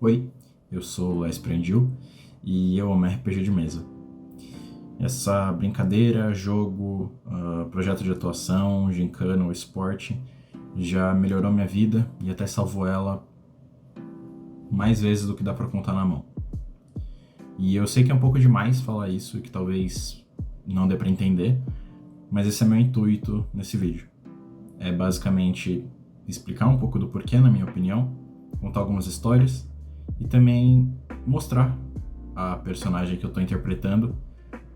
Oi, eu sou o Les Prendil e eu amo RPG de mesa. Essa brincadeira, jogo, projeto de atuação, gincana ou esporte já melhorou minha vida e até salvou ela mais vezes do que dá pra contar na mão. E eu sei que é um pouco demais falar isso e que talvez não dê pra entender, mas esse é meu intuito nesse vídeo. É basicamente explicar um pouco do porquê, na minha opinião, contar algumas histórias e também mostrar a personagem que eu tô interpretando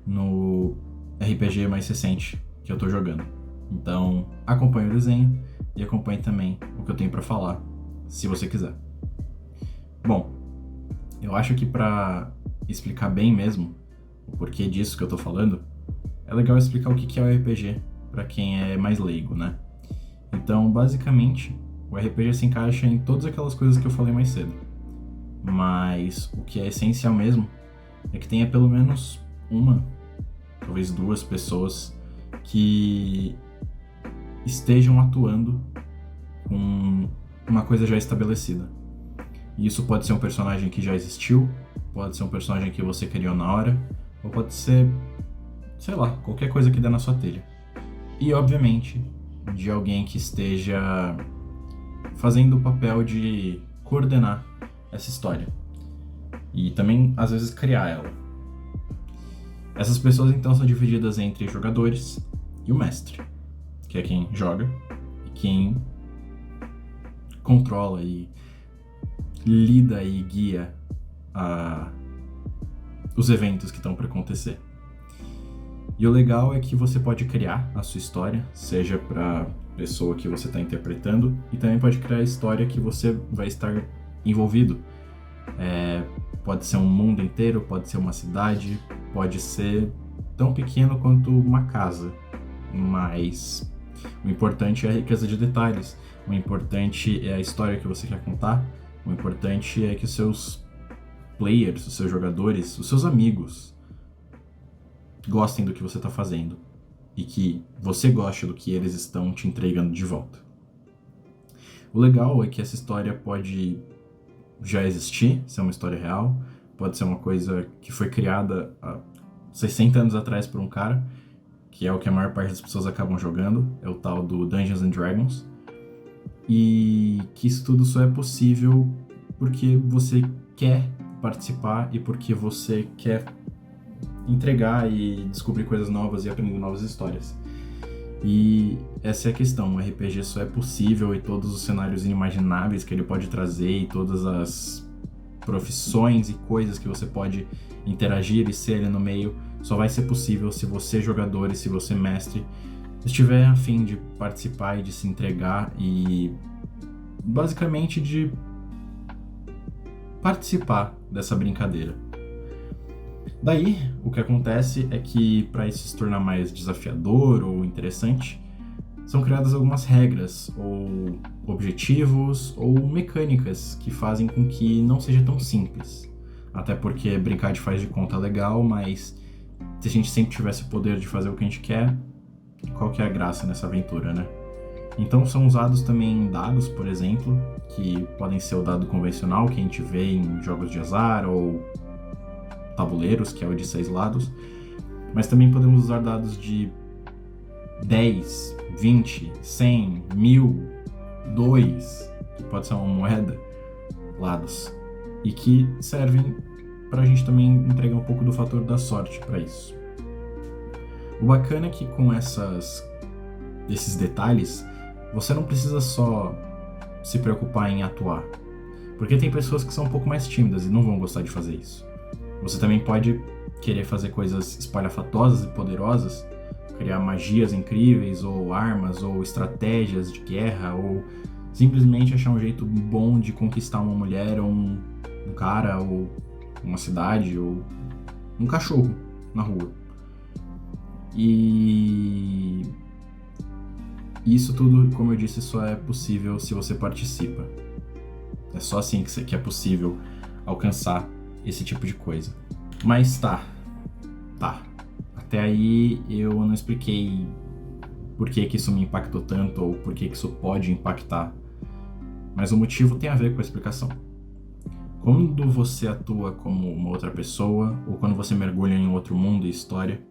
no RPG mais recente que eu tô jogando. Então, acompanhe o desenho e acompanhe também o que eu tenho pra falar, se você quiser. Bom, eu acho que pra explicar bem mesmo o porquê disso que eu tô falando, é legal explicar o que é o RPG pra quem é mais leigo, né? Então, basicamente, o RPG se encaixa em todas aquelas coisas que eu falei mais cedo. Mas o que é essencial mesmo é que tenha pelo menos uma, talvez duas pessoas que estejam atuando com uma coisa já estabelecida. E isso pode ser um personagem que já existiu, pode ser um personagem que você criou na hora, ou pode ser, sei lá, qualquer coisa que dê na sua telha. E, obviamente, de alguém que esteja fazendo o papel de coordenar essa história. E também, às vezes, criar ela. Essas pessoas, então, são divididas entre jogadores e o mestre, que é quem joga e quem controla e lida e guia os eventos que estão para acontecer. E o legal é que você pode criar a sua história, seja para a pessoa que você está interpretando, e também pode criar a história que você vai estar envolvido. Pode ser um mundo inteiro, pode ser uma cidade, pode ser tão pequeno quanto uma casa, mas o importante é a riqueza de detalhes, o importante é a história que você quer contar, o importante é que os seus players, os seus jogadores, os seus amigos gostem do que você está fazendo e que você goste do que eles estão te entregando de volta. O legal é que essa história pode já existir, ser uma história real, pode ser uma coisa que foi criada há 60 anos atrás por um cara, que é o que a maior parte das pessoas acabam jogando, é o tal do Dungeons and Dragons, e que isso tudo só é possível porque você quer participar e porque você quer entregar e descobrir coisas novas e aprender novas histórias. E essa é a questão, o RPG só é possível e todos os cenários inimagináveis que ele pode trazer e todas as profissões e coisas que você pode interagir e ser ali no meio, só vai ser possível se você, jogador, e se você, mestre, estiver a fim de participar e de se entregar e basicamente de participar dessa brincadeira. Daí, o que acontece é que, para isso se tornar mais desafiador ou interessante, são criadas algumas regras, ou objetivos, ou mecânicas que fazem com que não seja tão simples. Até porque brincar de faz de conta é legal, mas se a gente sempre tivesse o poder de fazer o que a gente quer, qual que é a graça nessa aventura, né? Então são usados também dados, por exemplo, que podem ser o dado convencional que a gente vê em jogos de azar, ou tabuleiros, que é o de 6 lados, mas também podemos usar dados de 10, 20, 100, 1000, 2, que pode ser uma moeda, lados, e que servem para a gente também entregar um pouco do fator da sorte para isso. O bacana é que com esses detalhes, você não precisa só se preocupar em atuar, porque tem pessoas que são um pouco mais tímidas e não vão gostar de fazer isso. Você também pode querer fazer coisas espalhafatosas e poderosas, criar magias incríveis, ou armas, ou estratégias de guerra, ou simplesmente achar um jeito bom de conquistar uma mulher, ou um cara, ou uma cidade, ou um cachorro na rua. E isso tudo, como eu disse, só é possível se você participa. É só assim que é possível alcançar esse tipo de coisa. Mas tá. Até aí eu não expliquei por que isso me impactou tanto ou por que isso pode impactar. Mas o motivo tem a ver com a explicação. quando você atua como uma outra pessoa ou quando você mergulha em outro mundo e história,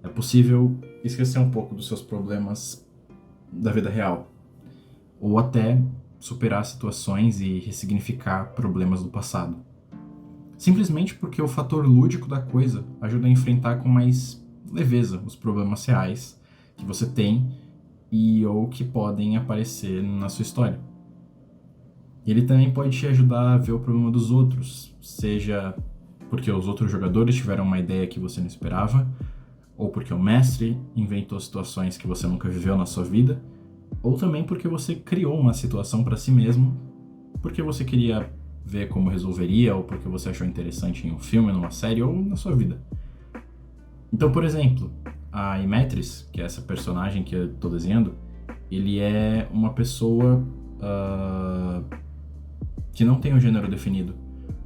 é possível esquecer um pouco dos seus problemas da vida real, ou até superar situações e ressignificar problemas do passado. Simplesmente porque o fator lúdico da coisa ajuda a enfrentar com mais leveza os problemas reais que você tem e ou que podem aparecer na sua história. Ele também pode te ajudar a ver o problema dos outros, seja porque os outros jogadores tiveram uma ideia que você não esperava, ou porque o mestre inventou situações que você nunca viveu na sua vida, ou também porque você criou uma situação para si mesmo, porque você queria ver como resolveria, ou porque você achou interessante em um filme, numa série, ou na sua vida. Então, por exemplo, a Imetris, que é essa personagem que eu tô desenhando, ele é uma pessoa que não tem um gênero definido,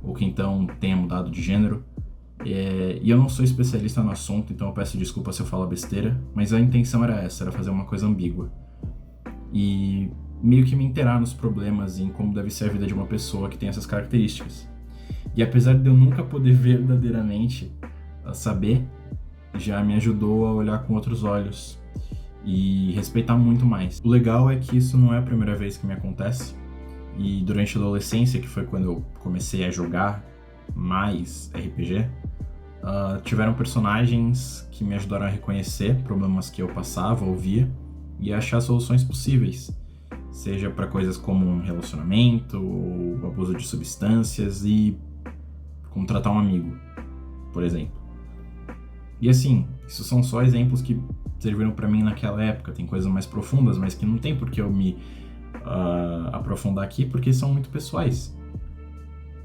ou que então tenha mudado de gênero. E eu não sou especialista no assunto, então eu peço desculpa se eu falar besteira, mas a intenção era essa, era fazer uma coisa ambígua. E meio que me inteirar nos problemas e em como deve ser a vida de uma pessoa que tem essas características. E apesar de eu nunca poder verdadeiramente saber, já me ajudou a olhar com outros olhos e respeitar muito mais. O legal é que isso não é a primeira vez que me acontece, e durante a adolescência, que foi quando eu comecei a jogar mais RPG, tiveram personagens que me ajudaram a reconhecer problemas que eu passava ou via e achar soluções possíveis, seja para coisas como um relacionamento, ou abuso de substâncias e como tratar um amigo, por exemplo. E assim, isso são só exemplos que serviram para mim naquela época, tem coisas mais profundas, mas que não tem por que eu me aprofundar aqui, porque são muito pessoais.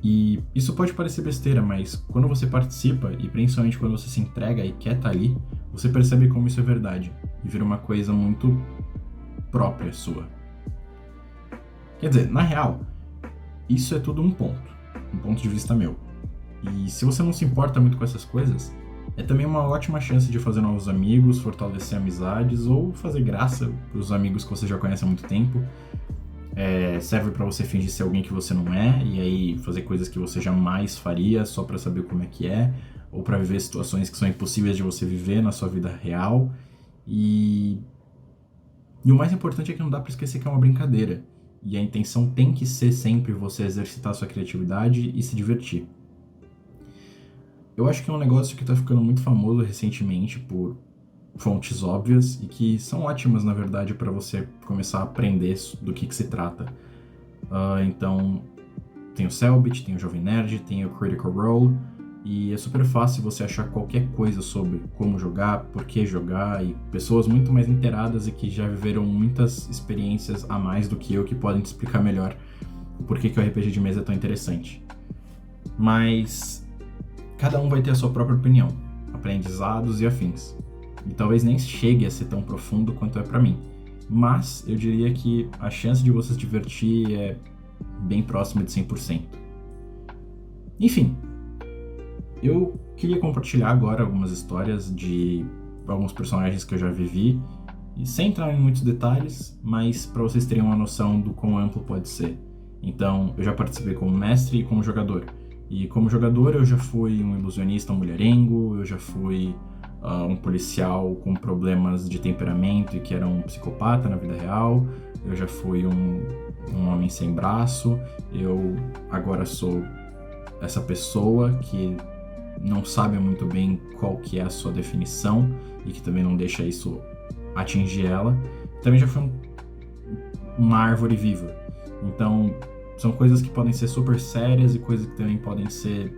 E isso pode parecer besteira, mas quando você participa, e principalmente quando você se entrega e quer estar ali, você percebe como isso é verdade, e vira uma coisa muito própria sua. Quer dizer, na real, isso é tudo um ponto de vista meu. E se você não se importa muito com essas coisas, é também uma ótima chance de fazer novos amigos, fortalecer amizades ou fazer graça para os amigos que você já conhece há muito tempo. Serve para você fingir ser alguém que você não é, e aí fazer coisas que você jamais faria só para saber como é que é, ou para viver situações que são impossíveis de você viver na sua vida real. E o mais importante é que não dá para esquecer que é uma brincadeira, e a intenção tem que ser sempre você exercitar sua criatividade e se divertir. Eu acho que é um negócio que tá ficando muito famoso recentemente por fontes óbvias e que são ótimas, na verdade, para você começar a aprender do que se trata. Então, tem o Cellbit, tem o Jovem Nerd, tem o Critical Role, e é super fácil você achar qualquer coisa sobre como jogar, por que jogar, e pessoas muito mais inteiradas e que já viveram muitas experiências a mais do que eu, que podem te explicar melhor o porquê que o RPG de mesa é tão interessante. Mas cada um vai ter a sua própria opinião, aprendizados e afins. E talvez nem chegue a ser tão profundo quanto é pra mim. Mas eu diria que a chance de você se divertir é bem próxima de 100%. Enfim, eu queria compartilhar agora algumas histórias de alguns personagens que eu já vivi, e sem entrar em muitos detalhes, mas para vocês terem uma noção do quão amplo pode ser. Então, eu já participei como mestre e como jogador. E como jogador eu já fui um ilusionista mulherengo, eu já fui um policial com problemas de temperamento e que era um psicopata na vida real, eu já fui um homem sem braço, eu agora sou essa pessoa que não sabe muito bem qual que é a sua definição e que também não deixa isso atingir ela. Também já fui uma árvore viva. Então, são coisas que podem ser super sérias e coisas que também podem ser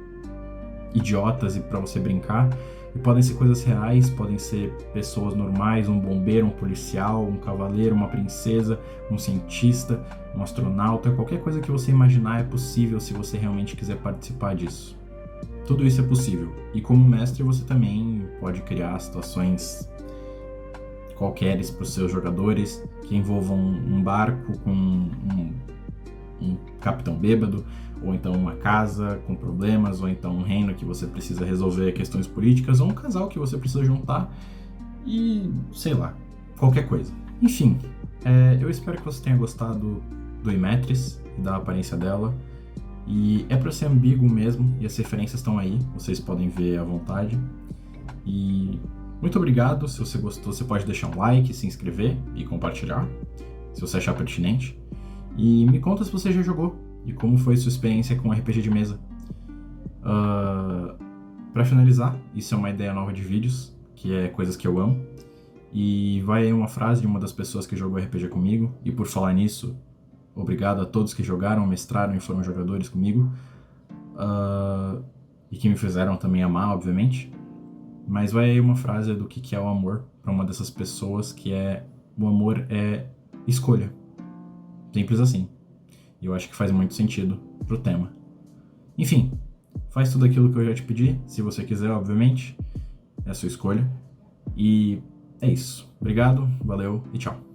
idiotas e para você brincar. E podem ser coisas reais, podem ser pessoas normais, um bombeiro, um policial, um cavaleiro, uma princesa, um cientista, um astronauta. Qualquer coisa que você imaginar é possível se você realmente quiser participar disso. Tudo isso é possível. E como mestre você também pode criar situações qualqueres para os seus jogadores que envolvam um barco com um capitão bêbado, ou então uma casa com problemas, ou então um reino que você precisa resolver questões políticas, ou um casal que você precisa juntar, e sei lá, qualquer coisa. Enfim, eu espero que você tenha gostado do Imetris e da aparência dela, E é pra ser ambíguo mesmo, e as referências estão aí, vocês podem ver à vontade. E muito obrigado, se você gostou, você pode deixar um like, se inscrever e compartilhar, se você achar pertinente. E me conta se você já jogou e como foi sua experiência com RPG de mesa. Pra finalizar, isso é uma ideia nova de vídeos, que é coisas que eu amo. E vai aí uma frase de uma das pessoas que jogou RPG comigo, e por falar nisso, obrigado a todos que jogaram, mestraram e foram jogadores comigo, e que me fizeram também amar, obviamente. Mas vai aí uma frase do que é o amor para uma dessas pessoas, que é: o amor é escolha. Simples assim. E eu acho que faz muito sentido pro tema. Enfim, faz tudo aquilo que eu já te pedi, se você quiser, obviamente. É a sua escolha. E é isso. Obrigado, valeu e tchau.